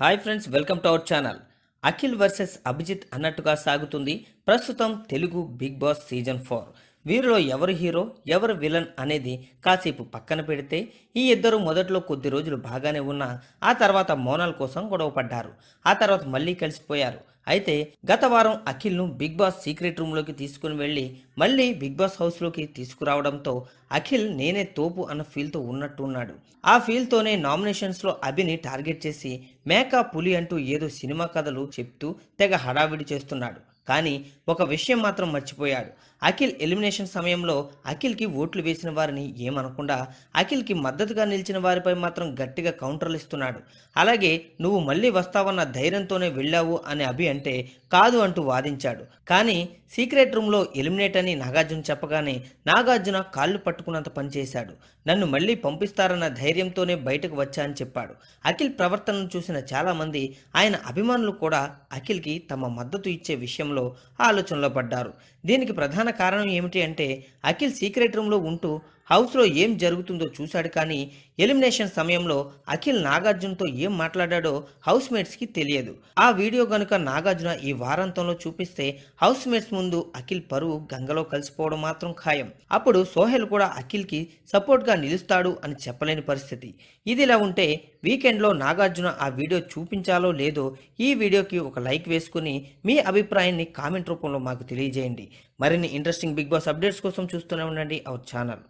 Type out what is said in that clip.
Hi friends, welcome to our channel. Akhil versus Abhijit అన్నట్టుగా సాగుతుంది ప్రస్తుతం తెలుగు బిగ్ బాస్ సీజన్ 4. వీరిలో ఎవరు హీరో ఎవరు విలన్ అనేది కాసేపు పక్కన పెడితే ఈ ఇద్దరు మొదట్లో కొద్ది రోజులు బాగానే ఉన్నా ఆ తర్వాత మౌనాల కోసం గొడవ పడ్డారు. ఆ తర్వాత మళ్ళీ కలిసిపోయారు. అయితే గత వారం అఖిల్ను బిగ్ బాస్ సీక్రెట్ రూమ్లోకి తీసుకుని వెళ్ళి మళ్ళీ బిగ్ బాస్ హౌస్లోకి తీసుకురావడంతో అఖిల్ నేనే తోపు అన్న ఫీల్తో ఉన్నట్టు ఉన్నాడు. ఆ ఫీల్తోనే నామినేషన్స్లో అభిని టార్గెట్ చేసి మేకా పులి అంటూ ఏదో సినిమా కథలు చెప్తూ తెగ హడావిడి చేస్తున్నాడు. కానీ ఒక విషయం మాత్రం మర్చిపోయాడు. అఖిల్ ఎలిమినేషన్ సమయంలో అఖిల్కి ఓట్లు వేసిన వారిని ఏమనకుండా అఖిల్కి మద్దతుగా నిలిచిన వారిపై మాత్రం గట్టిగా కౌంటర్లు ఇస్తున్నాడు. అలాగే నువ్వు మళ్ళీ వస్తావన్న ధైర్యంతోనే వెళ్ళావు అని అభి అంటే కాదు అంటూ వాదించాడు. కానీ సీక్రెట్ రూమ్లో ఎలిమినేట్ అని నాగార్జున చెప్పగానే నాగార్జున కాళ్ళు పట్టుకున్నంత పనిచేశాడు. నన్ను మళ్ళీ పంపిస్తారన్న ధైర్యంతోనే బయటకు వచ్చా అని చెప్పాడు. అఖిల్ ప్రవర్తనను చూసిన చాలామంది ఆయన అభిమానులు కూడా అఖిల్కి తమ మద్దతు ఇచ్చే విషయంలో ఆలోచనలో పడ్డారు. దీనికి ప్రధాన కారణం ఏమిటి అంటే అఖిల్ సీక్రెట్ రూమ్లో ఉంటూ హౌస్లో ఏం జరుగుతుందో చూశాడు. కానీ ఎలిమినేషన్ సమయంలో అఖిల్ నాగార్జునతో ఏం మాట్లాడాడో హౌస్ మేట్స్కి తెలియదు. ఆ వీడియో గనుక నాగార్జున ఈ వారాంతంలో చూపిస్తే హౌస్ మేట్స్ ముందు అఖిల్ పరువు గంగలో కలిసిపోవడం మాత్రం ఖాయం. అప్పుడు సోహెల్ కూడా అఖిల్కి సపోర్ట్గా నిలుస్తాడు అని చెప్పలేని పరిస్థితి. ఇదిలా ఉంటే వీకెండ్లో నాగార్జున ఆ వీడియో చూపించాలో లేదో ఈ వీడియోకి ఒక లైక్ వేసుకుని మీ అభిప్రాయాన్ని కామెంట్ రూపంలో మాకు తెలియజేయండి. మరిన్ని ఇంట్రెస్టింగ్ బిగ్ బాస్ అప్డేట్స్ కోసం చూస్తూనే ఉండండి అవర్ ఛానల్.